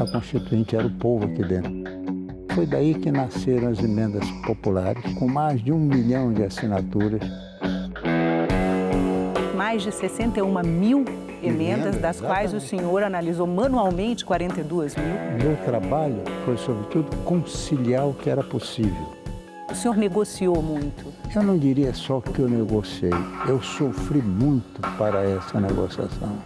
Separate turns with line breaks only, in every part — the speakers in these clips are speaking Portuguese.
A Constituinte era o povo aqui dentro. Foi daí que nasceram as emendas populares, com mais de 1 milhão de assinaturas.
Mais de 61 mil emendas, das quais o
exatamente.
senhor analisou manualmente 42 mil.
Meu trabalho foi, sobretudo, conciliar o que era possível.
O senhor negociou muito.
Eu não diria só que eu negociei, eu sofri muito para essa negociação.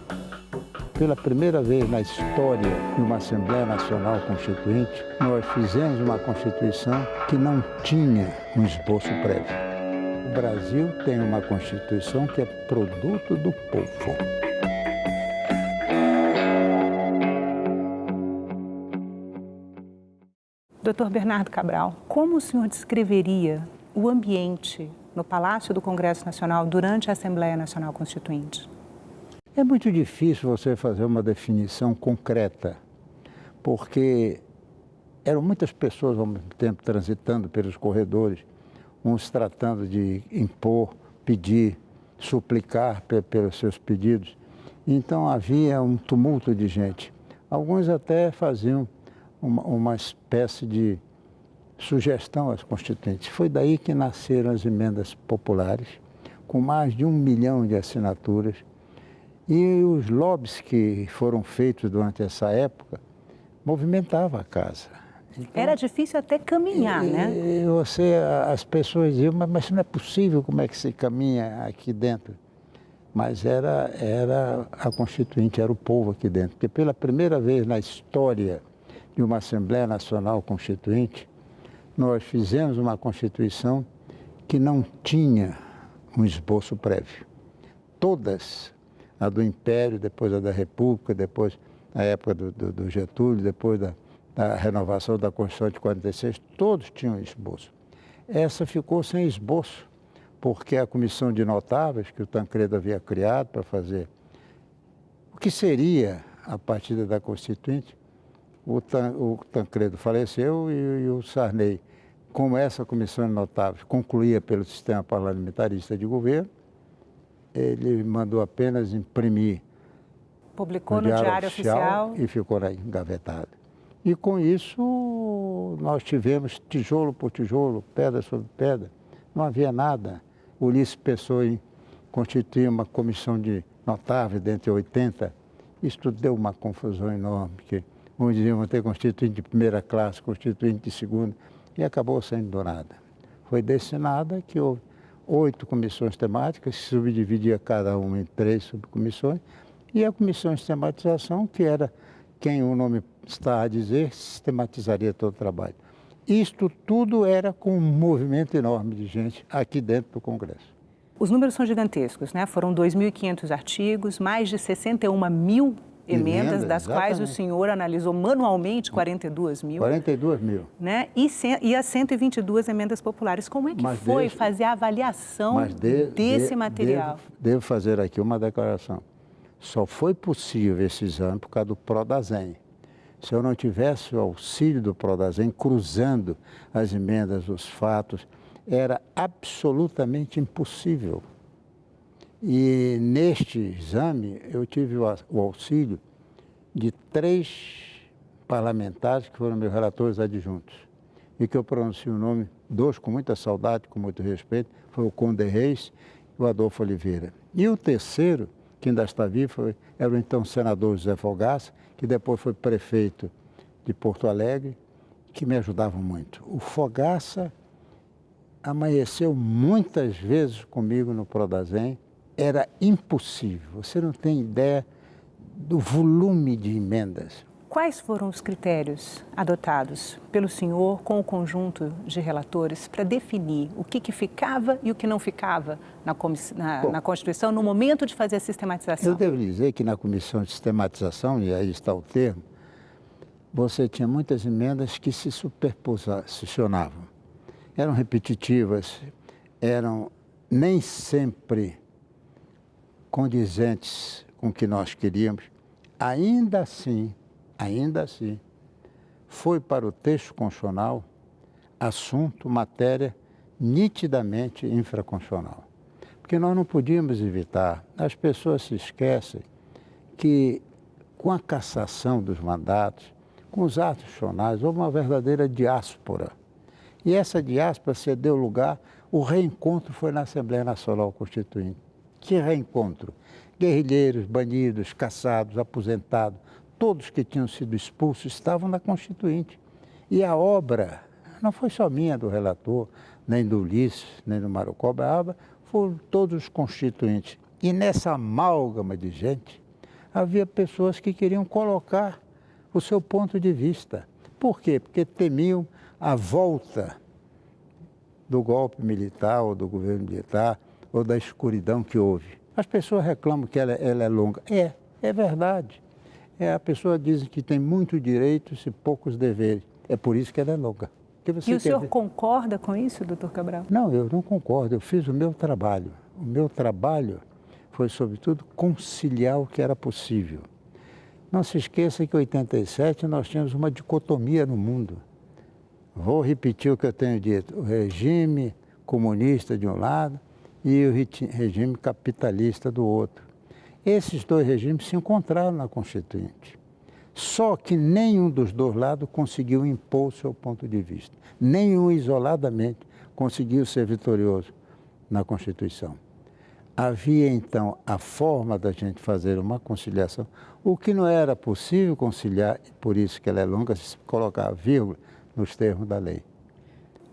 Pela primeira vez na história de uma Assembleia Nacional Constituinte, nós fizemos uma Constituição que não tinha um esboço prévio. O Brasil tem uma Constituição que é produto do povo.
Dr. Bernardo Cabral, como o senhor descreveria o ambiente no Palácio do Congresso Nacional durante a Assembleia Nacional Constituinte?
É muito difícil você fazer uma definição concreta, porque eram muitas pessoas ao mesmo tempo transitando pelos corredores, uns tratando de impor, pedir, suplicar pelos seus pedidos. Então havia um tumulto de gente. Alguns até faziam uma espécie de sugestão às constituintes. Foi daí que nasceram as emendas populares, com mais de 1 milhão de assinaturas. E os lobbies que foram feitos durante essa época movimentavam a casa. Então,
era difícil até caminhar, né?
As pessoas diziam, mas isso não é possível, como é que se caminha aqui dentro? Mas era a Constituinte, era o povo aqui dentro. Porque pela primeira vez na história de uma Assembleia Nacional Constituinte, nós fizemos uma Constituição que não tinha um esboço prévio. Todas, a do Império, depois a da República, depois a época do Getúlio, depois da renovação da Constituição de 46, todos tinham esboço. Essa ficou sem esboço, porque a comissão de notáveis que o Tancredo havia criado para fazer o que seria a partida da Constituinte, o Tancredo faleceu e o Sarney, como essa comissão de notáveis concluía pelo sistema parlamentarista de governo, ele mandou apenas imprimir.
Publicou no Diário Oficial
e ficou lá engavetado. E com isso nós tivemos tijolo por tijolo, pedra sobre pedra, não havia nada. Ulisses Pessoa constituía uma comissão de notáveis dentre 80, isso tudo deu uma confusão enorme, porque uns diziam ter constituinte de primeira classe, constituinte de segunda, e acabou saindo do nada. Foi desse nada que houve 8 comissões temáticas, se subdividia cada uma em 3 subcomissões, e a comissão de sistematização, que era quem o nome está a dizer, sistematizaria todo o trabalho. Isto tudo era com um movimento enorme de gente aqui dentro do Congresso.
Os números são gigantescos, né? Foram 2.500 artigos, mais de 61 mil emendas, das quais o senhor analisou manualmente 42 mil.
42 mil.
Né? E as 122 emendas populares. Como é que foi fazer a avaliação desse material?
Devo fazer aqui uma declaração. Só foi possível esse exame por causa do Prodasem. Se eu não tivesse o auxílio do Prodasem, cruzando as emendas, os fatos, era absolutamente impossível. E neste exame eu tive o auxílio de 3 parlamentares que foram meus relatores adjuntos. E que eu pronuncio o nome, 2 com muita saudade, com muito respeito, foi o Conde Reis e o Adolfo Oliveira. E o terceiro, que ainda está vivo, era o então senador José Fogaça, que depois foi prefeito de Porto Alegre, que me ajudavam muito. O Fogaça amanheceu muitas vezes comigo no Prodasem. Era impossível, você não tem ideia do volume de emendas.
Quais foram os critérios adotados pelo senhor com o conjunto de relatores para definir o que ficava e o que não ficava na Constituição no momento de fazer a sistematização?
Eu devo dizer que na comissão de sistematização, e aí está o termo, você tinha muitas emendas que se superposicionavam. Eram repetitivas, eram nem sempre condizentes com o que nós queríamos. Ainda assim, foi para o texto constitucional assunto, matéria nitidamente infraconstitucional. Porque nós não podíamos evitar, as pessoas se esquecem que com a cassação dos mandatos, com os atos nacionais, houve uma verdadeira diáspora. E essa diáspora cedeu lugar, o reencontro foi na Assembleia Nacional Constituinte. Que reencontro? Guerrilheiros, bandidos, caçados, aposentados, todos que tinham sido expulsos estavam na Constituinte. E a obra não foi só minha, do relator, nem do Ulisses, nem do Mário Covas, a obra foram todos os constituintes. E nessa amálgama de gente, havia pessoas que queriam colocar o seu ponto de vista. Por quê? Porque temiam a volta do golpe militar ou do governo militar ou da escuridão que houve. As pessoas reclamam que ela é longa. É verdade. A pessoa diz que tem muito direitos e poucos deveres. É por isso que ela é longa.
E o senhor concorda com isso, doutor Cabral?
Não, eu não concordo. Eu fiz o meu trabalho. O meu trabalho foi, sobretudo, conciliar o que era possível. Não se esqueça que em 87 nós tínhamos uma dicotomia no mundo. Vou repetir o que eu tenho dito. O regime comunista de um lado e o regime capitalista do outro. Esses dois regimes se encontraram na Constituinte. Só que nenhum dos dois lados conseguiu impor o seu ponto de vista. Nenhum isoladamente conseguiu ser vitorioso na Constituição. Havia, então, a forma da gente fazer uma conciliação. O que não era possível conciliar, por isso que ela é longa, se colocar vírgula nos termos da lei.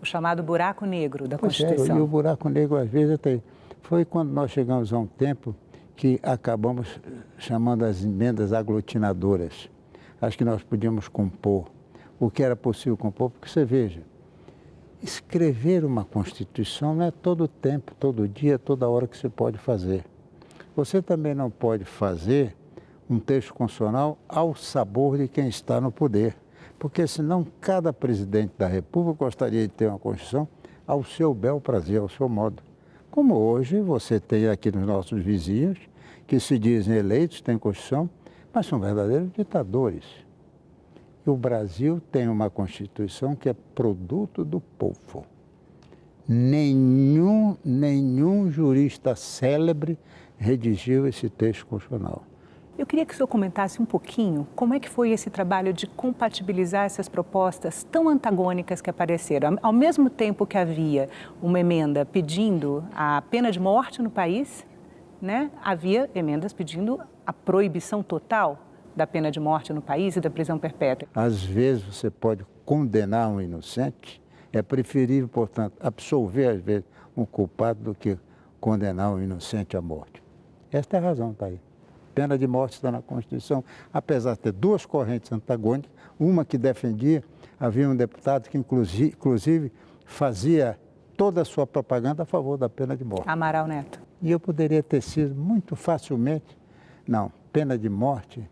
O chamado buraco negro da Constituição.
E o buraco negro, às vezes, até foi quando nós chegamos a um tempo que acabamos chamando as emendas aglutinadoras. Acho que nós podíamos compor o que era possível compor, porque você veja, escrever uma Constituição não é todo tempo, todo dia, toda hora que você pode fazer. Você também não pode fazer um texto constitucional ao sabor de quem está no poder, porque senão cada presidente da República gostaria de ter uma Constituição ao seu bel prazer, ao seu modo. Como hoje você tem aqui nos nossos vizinhos, que se dizem eleitos, têm Constituição, mas são verdadeiros ditadores. E o Brasil tem uma Constituição que é produto do povo. Nenhum jurista célebre redigiu esse texto constitucional.
Eu queria que o senhor comentasse um pouquinho como é que foi esse trabalho de compatibilizar essas propostas tão antagônicas que apareceram. Ao mesmo tempo que havia uma emenda pedindo a pena de morte no país, né, havia emendas pedindo a proibição total da pena de morte no país e da prisão perpétua.
Às vezes você pode condenar um inocente, é preferível, portanto, absolver, às vezes, um culpado do que condenar um inocente à morte. Esta é a razão, está aí. Pena de morte está na Constituição, apesar de ter duas correntes antagônicas, uma que defendia, havia um deputado que, inclusive, fazia toda a sua propaganda a favor da pena de morte.
Amaral Neto.
E eu poderia ter sido muito facilmente, não, pena de morte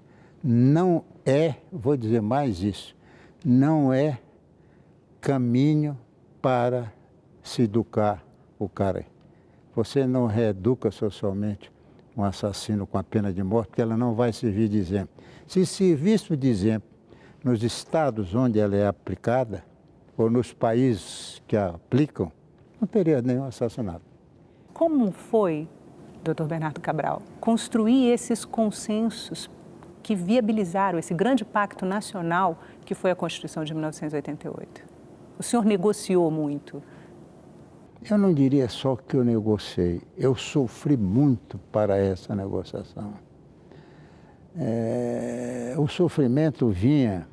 não é, vou dizer mais isso, não é caminho para se educar o cara. Você não reeduca socialmente um assassino com a pena de morte, porque ela não vai servir de exemplo. Se servisse de exemplo nos estados onde ela é aplicada, ou nos países que a aplicam, não teria nenhum assassinato.
Como foi, doutor Bernardo Cabral, construir esses consensos que viabilizaram esse grande pacto nacional que foi a Constituição de 1988? O senhor negociou muito.
Eu não diria só que eu negociei, eu sofri muito para essa negociação. O sofrimento vinha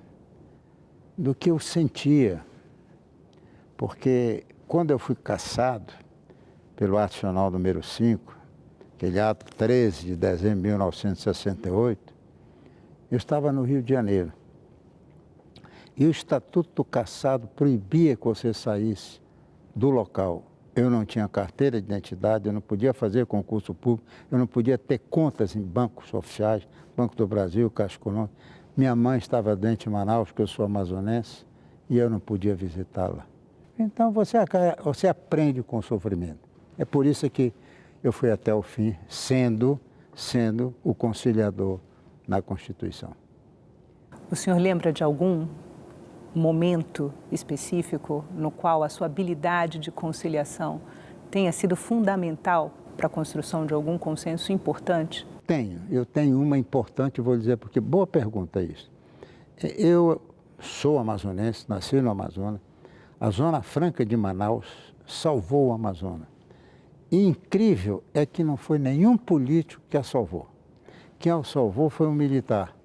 do que eu sentia, porque quando eu fui cassado pelo Ato Nacional número 5, aquele ato 13 de dezembro de 1968, eu estava no Rio de Janeiro. E o Estatuto do Cassado proibia que você saísse do local. Eu não tinha carteira de identidade, eu não podia fazer concurso público, eu não podia ter contas em bancos oficiais, Banco do Brasil, Caixa Econômica. Minha mãe estava doente em Manaus, porque eu sou amazonense, e eu não podia visitá-la. Então você aprende com o sofrimento. É por isso que eu fui até o fim, sendo o conciliador na Constituição.
O senhor lembra de algum momento específico no qual a sua habilidade de conciliação tenha sido fundamental para a construção de algum consenso importante?
Eu tenho uma importante, vou dizer, porque boa pergunta isso. Eu sou amazonense, nasci no Amazonas. A Zona Franca de Manaus salvou o Amazonas. E incrível é que não foi nenhum político que a salvou. Quem a salvou foi um militar,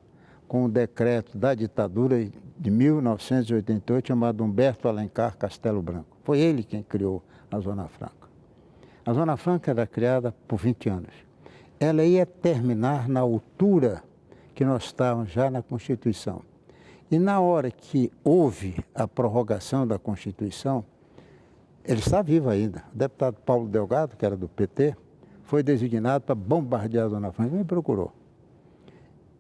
com o decreto da ditadura de 1988, chamado Humberto Alencar Castelo Branco. Foi ele quem criou a Zona Franca. A Zona Franca era criada por 20 anos. Ela ia terminar na altura que nós estávamos já na Constituição. E na hora que houve a prorrogação da Constituição, ele está vivo ainda. O deputado Paulo Delgado, que era do PT, foi designado para bombardear a Zona Franca e me procurou.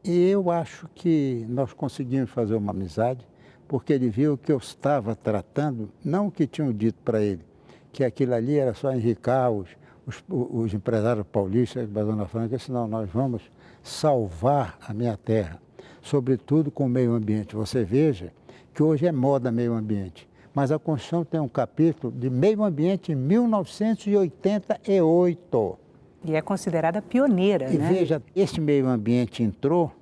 E eu acho que nós conseguimos fazer uma amizade, porque ele viu que eu estava tratando, não o que tinham dito para ele, que aquilo ali era só enricar os empresários paulistas da Zona Franca, senão nós vamos salvar a minha terra, sobretudo com o meio ambiente. Você veja que hoje é moda meio ambiente, mas a Constituição tem um capítulo de meio ambiente em 1988.
E é considerada pioneira,
e
né?
E veja, esse meio ambiente entrou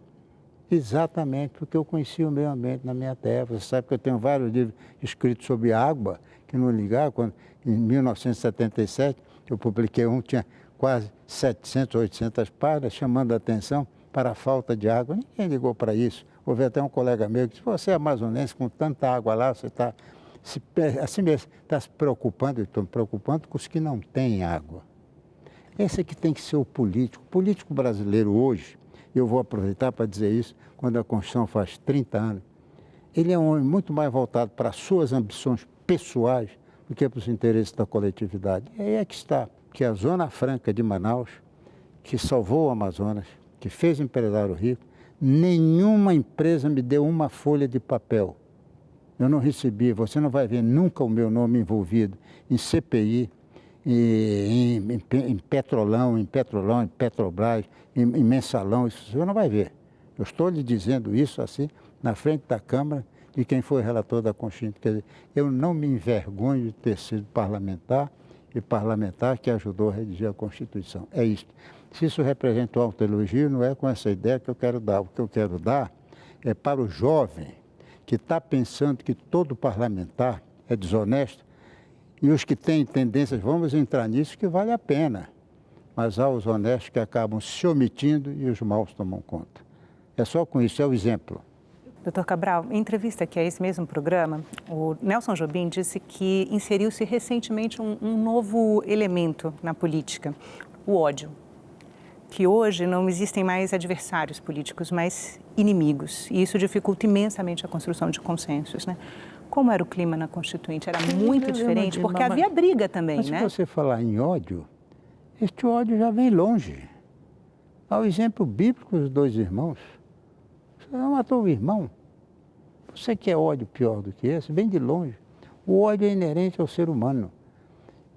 exatamente porque eu conheci o meio ambiente na minha terra. Você sabe que eu tenho vários livros escritos sobre água, que não ligaram, quando em 1977 eu publiquei um, tinha quase 700, 800 páginas, chamando a atenção para a falta de água. Ninguém ligou para isso. Houve até um colega meu que disse, você é amazonense, com tanta água lá, você está assim mesmo, está se preocupando, eu estou me preocupando com os que não têm água. Esse é que tem que ser o político. O político brasileiro hoje, eu vou aproveitar para dizer isso, quando a Constituição faz 30 anos, ele é um homem muito mais voltado para as suas ambições pessoais do que para os interesses da coletividade. E aí é que está, que a Zona Franca de Manaus, que salvou o Amazonas, que fez o empresário rico, nenhuma empresa me deu uma folha de papel. Eu não recebi, você não vai ver nunca o meu nome envolvido em CPI, em Petrolão, em Petrobras, em Mensalão, isso você não vai ver. Eu estou lhe dizendo isso assim, na frente da Câmara, de quem foi relator da Constituição. Quer dizer, eu não me envergonho de ter sido parlamentar e parlamentar que ajudou a redigir a Constituição. É isso. Se isso representa um autoelogio, não é com essa ideia que eu quero dar. O que eu quero dar é para o jovem que está pensando que todo parlamentar é desonesto, e os que têm tendências, vamos entrar nisso, que vale a pena. Mas há os honestos que acabam se omitindo e os maus tomam conta. É só com isso, é o exemplo.
Doutor Cabral, em entrevista aqui a esse mesmo programa, o Nelson Jobim disse que inseriu-se recentemente um novo elemento na política, o ódio. Que hoje não existem mais adversários políticos, mas inimigos. E isso dificulta imensamente a construção de consensos, né? Como era o clima na Constituinte? Era muito diferente, porque havia briga também,
né?
Mas
se você falar em ódio, este ódio já vem longe. Há o exemplo bíblico dos dois irmãos. Você não matou o irmão. Você quer ódio pior do que esse? Vem de longe. O ódio é inerente ao ser humano.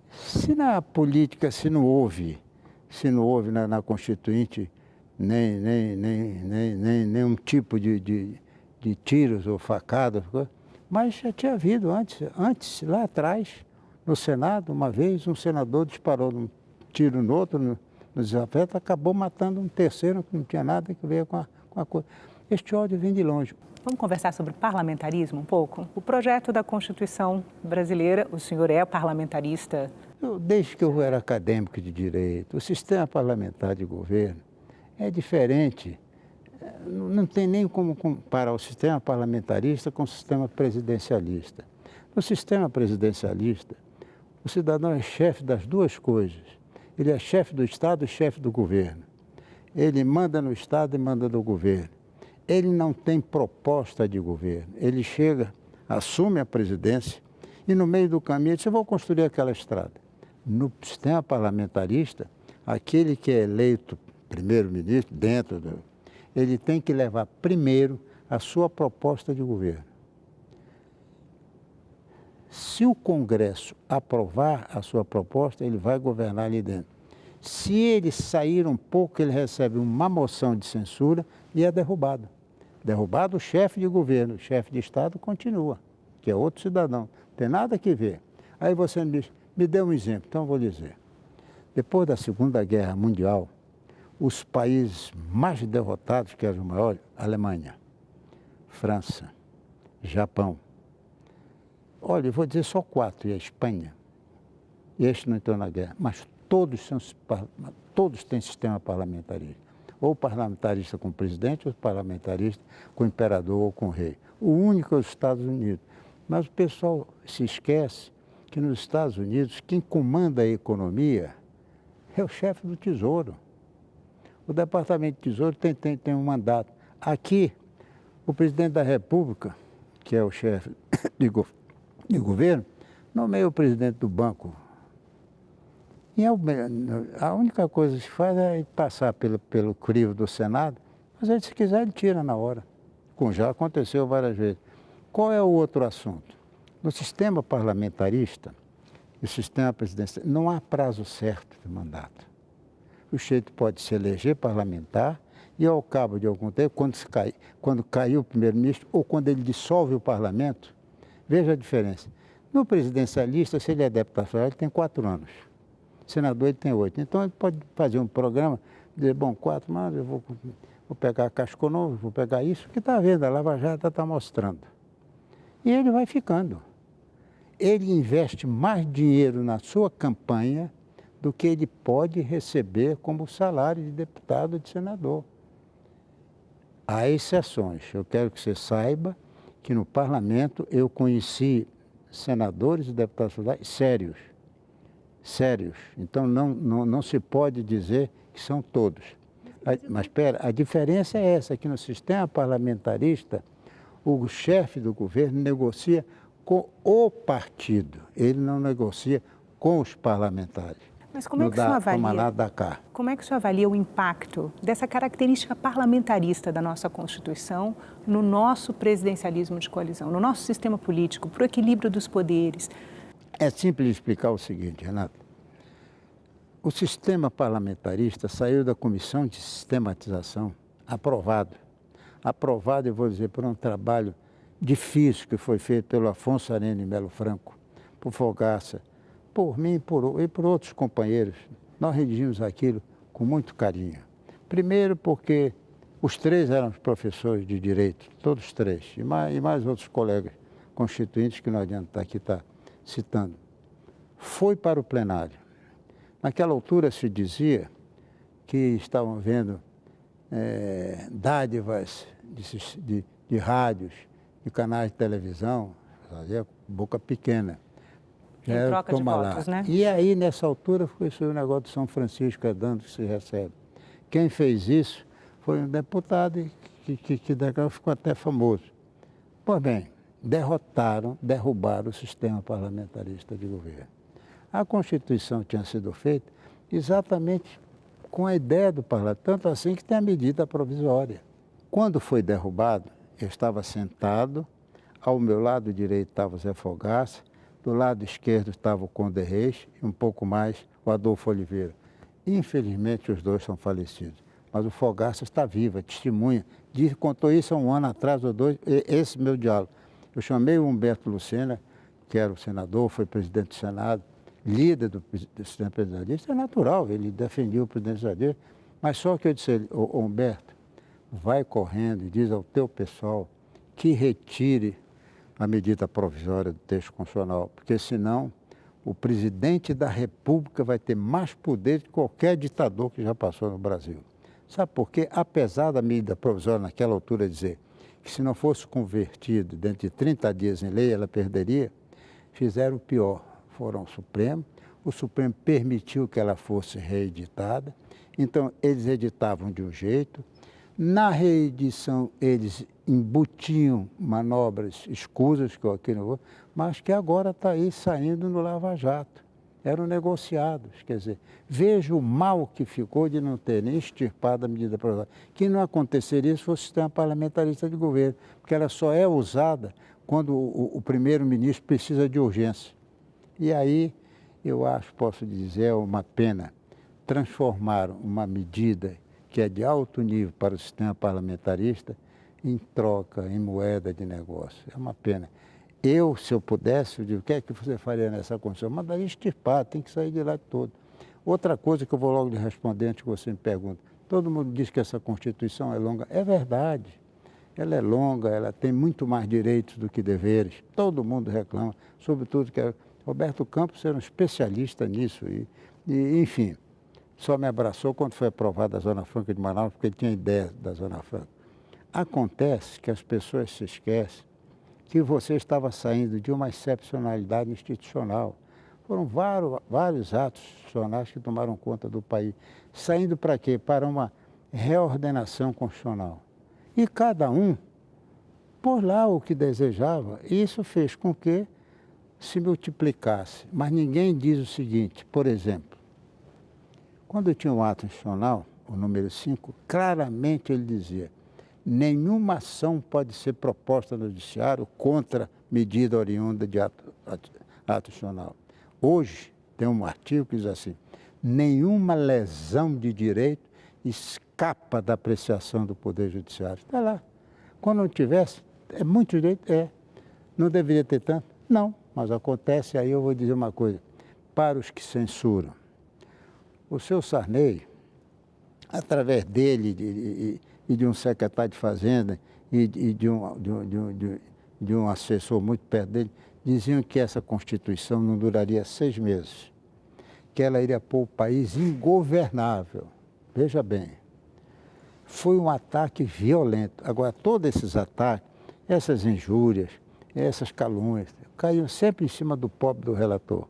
Se na política, se não houve na Constituinte nenhum tipo de tiros ou facadas, mas já tinha havido antes, lá atrás, no Senado, uma vez, um senador disparou um tiro no outro, no desafeto, acabou matando um terceiro que não tinha nada que ver com a coisa. Este ódio vem de longe.
Vamos conversar sobre parlamentarismo um pouco? O projeto da Constituição brasileira, o senhor é parlamentarista?
Desde que eu era acadêmico de direito, o sistema parlamentar de governo é diferente. Não tem nem como comparar o sistema parlamentarista com o sistema presidencialista. No sistema presidencialista, o cidadão é chefe das duas coisas. Ele é chefe do Estado e chefe do governo. Ele manda no Estado e manda no governo. Ele não tem proposta de governo. Ele chega, assume a presidência e no meio do caminho ele diz, eu vou construir aquela estrada. No sistema parlamentarista, aquele que é eleito primeiro-ministro ele tem que levar primeiro a sua proposta de governo. Se o Congresso aprovar a sua proposta, ele vai governar ali dentro. Se ele sair um pouco, ele recebe uma moção de censura e é derrubado. Derrubado o chefe de governo, o chefe de Estado continua, que é outro cidadão, não tem nada que ver. Aí você me diz, me dê um exemplo, então eu vou dizer. Depois da Segunda Guerra Mundial, os países mais derrotados, que eram os maiores, Alemanha, França, Japão. Olha, eu vou dizer só 4, e a Espanha. E este não entrou na guerra, mas todos têm sistema parlamentarista. Ou parlamentarista com o presidente, ou parlamentarista com o imperador ou com o rei. O único é os Estados Unidos. Mas o pessoal se esquece que nos Estados Unidos, quem comanda a economia é o chefe do Tesouro. O Departamento de Tesouro tem um mandato. Aqui, o presidente da República, que é o chefe de governo, nomeia o presidente do banco. E a única coisa que se faz é passar pelo crivo do Senado, mas ele, se quiser, ele tira na hora, como já aconteceu várias vezes. Qual é o outro assunto? No sistema parlamentarista, o sistema presidencial, não há prazo certo de mandato. O sujeito pode se eleger parlamentar e, ao cabo de algum tempo, quando caiu o primeiro-ministro ou quando ele dissolve o parlamento, veja a diferença. No presidencialista, se ele é deputado federal, ele tem 4 anos. Senador, ele tem 8. Então, ele pode fazer um programa, dizer, bom, 4 anos, eu vou pegar a Caixa Econômica, vou pegar isso, que está vendo, a Lava Jato está mostrando. E ele vai ficando. Ele investe mais dinheiro na sua campanha do que ele pode receber como salário de deputado e de senador. Há exceções. Eu quero que você saiba que no parlamento eu conheci senadores e deputados federais sérios. Então não se pode dizer que são todos. Mas espera, a diferença é essa, que no sistema parlamentarista o chefe do governo negocia com o partido, ele não negocia com os parlamentares.
Mas como é que o senhor avalia? Como é que o senhor avalia o impacto dessa característica parlamentarista da nossa Constituição no nosso presidencialismo de coalizão, no nosso sistema político, para o equilíbrio dos poderes?
É simples explicar o seguinte, Renato. O sistema parlamentarista saiu da Comissão de Sistematização, aprovado. Aprovado, eu vou dizer, por um trabalho difícil que foi feito pelo Afonso Arene Melo Franco, por Fogaça, por mim e por outros companheiros. Nós redigimos aquilo com muito carinho. Primeiro porque os 3 eram professores de direito, todos 3, e mais outros colegas constituintes que não adianta aqui estar citando. Foi para o plenário. Naquela altura se dizia que estavam havendo dádivas de rádios, de canais de televisão, fazia boca pequena.
Em troca de votos, né?
E aí, nessa altura, foi o negócio de São Francisco, dando que se recebe. Quem fez isso foi um deputado que daquela ficou até famoso. Pois bem, derrubaram o sistema parlamentarista de governo. A Constituição tinha sido feita exatamente com a ideia do parlamento, tanto assim que tem a medida provisória. Quando foi derrubado, eu estava sentado, ao meu lado direito estava o Zé Fogaça, do lado esquerdo estava o Conde Reis e um pouco mais o Adolfo Oliveira. Infelizmente, os 2 são falecidos, mas o Fogaça está vivo, é testemunha. Contou isso há um ano atrás, ou 2, esse meu diálogo. Eu chamei o Humberto Lucena, que era o senador, foi presidente do Senado, líder do sistema presidencialista, é natural, ele defendia o presidencialismo, mas só que eu disse a ele, Humberto, vai correndo e diz ao teu pessoal que retire a medida provisória do texto constitucional, porque senão o presidente da República vai ter mais poder que qualquer ditador que já passou no Brasil. Sabe por quê? Apesar da medida provisória naquela altura dizer que se não fosse convertido dentro de 30 dias em lei, ela perderia, fizeram o pior. Foram ao Supremo, o Supremo permitiu que ela fosse reeditada, então eles editavam de um jeito, na reedição eles embutiam manobras escusas, que eu aqui não vou, mas que agora está aí saindo no Lava Jato. Eram negociados, quer dizer, veja o mal que ficou de não ter nem extirpado a medida provisória. Que não aconteceria se fosse o sistema parlamentarista de governo, porque ela só é usada quando o primeiro-ministro precisa de urgência. E aí, eu acho, posso dizer, é uma pena transformar uma medida que é de alto nível para o sistema parlamentarista em troca, em moeda de negócio. É uma pena. Eu, se eu pudesse, eu digo, o que é que você faria nessa Constituição? Mandaria extirpar, tem que sair de lá todo. Outra coisa que eu vou logo lhe responder antes que você me pergunte. Todo mundo diz que essa Constituição é longa. É verdade. ela é longa, ela tem muito mais direitos do que deveres. Todo mundo reclama, sobretudo que Roberto Campos era um especialista nisso enfim, só me abraçou quando foi aprovada a Zona Franca de Manaus, porque ele tinha ideia da Zona Franca. Acontece que as pessoas se esquecem que você estava saindo de uma excepcionalidade institucional. Foram vários atos institucionais que tomaram conta do país. Saindo para quê? Para uma reordenação constitucional. E cada um por lá o que desejava. E isso fez com que se multiplicasse. Mas ninguém diz o seguinte, por exemplo, quando tinha um ato institucional, o número 5, claramente ele dizia: nenhuma ação pode ser proposta no judiciário contra medida oriunda de ato institucional. Hoje tem um artigo que diz assim: nenhuma lesão de direito escapa da apreciação do Poder Judiciário. Está lá. Quando não tivesse, é muito direito? É. Não deveria ter tanto? Não. Mas acontece, aí eu vou dizer uma coisa, para os que censuram. O seu Sarney, através dele e de um secretário de Fazenda e de um assessor muito perto dele, diziam que essa Constituição não duraria 6 meses, que ela iria pôr o país ingovernável. Veja bem, foi um ataque violento. Agora, todos esses ataques, essas injúrias, essas calúnias, caíam sempre em cima do pobre do relator.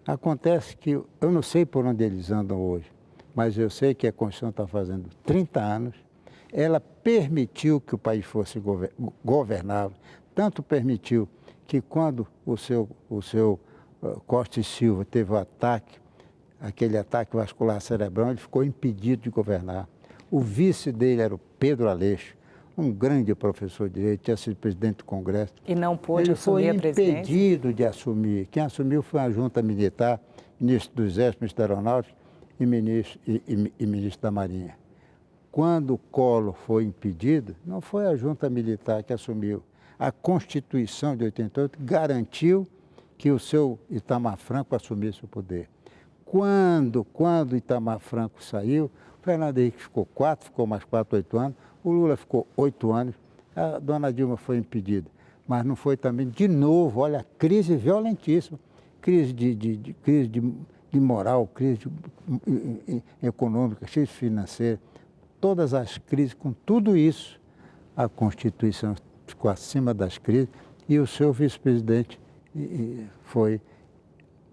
Acontece que eu não sei por onde eles andam hoje, mas eu sei que a Constituição está fazendo 30 anos, ela permitiu que o país fosse governável, tanto permitiu que quando o seu Costa e Silva teve o ataque, aquele ataque vascular cerebral, ele ficou impedido de governar. O vice dele era o Pedro Aleixo, um grande professor de direito, tinha sido presidente do Congresso.
E não pôde assumir a presidência?
Ele foi impedido de assumir. Quem assumiu foi a junta militar, ministro do Exército, ministro da Aeronáutica e ministro da Marinha. Quando o Collor foi impedido, não foi a junta militar que assumiu. A Constituição de 88 garantiu que o seu Itamar Franco assumisse o poder. Quando Itamar Franco saiu, Fernando Henrique ficou mais 4, 8 anos, o Lula ficou 8 anos, a dona Dilma foi impedida. Mas não foi também, de novo, olha, crise violentíssima, crise de moral, crise econômica, crise financeira, todas as crises, com tudo isso, a Constituição ficou acima das crises e o seu vice-presidente foi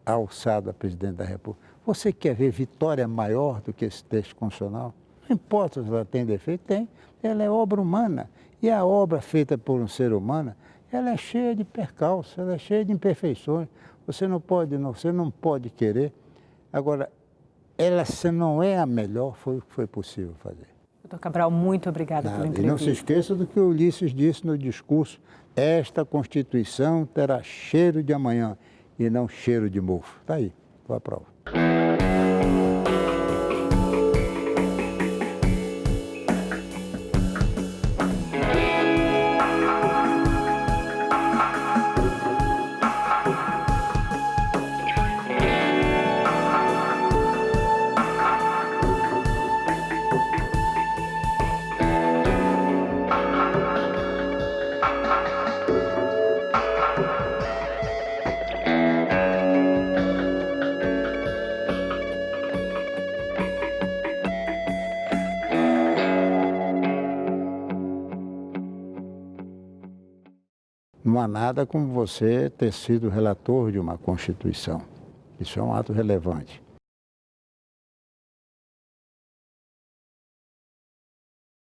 alçado a presidente da República. Você quer ver vitória maior do que esse texto constitucional? Não importa se ela tem defeito, tem. Ela é obra humana. E a obra feita por um ser humano, ela é cheia de percalços, ela é cheia de imperfeições. Você não pode querer. Agora, ela se não é a melhor, foi o que foi possível fazer.
Doutor Cabral, muito obrigada pela entrevista.
E não se esqueça do que o Ulisses disse no discurso: esta Constituição terá cheiro de amanhã e não cheiro de mofo. Está aí, vou à prova. Não há nada como você ter sido relator de uma Constituição. Isso é um ato relevante.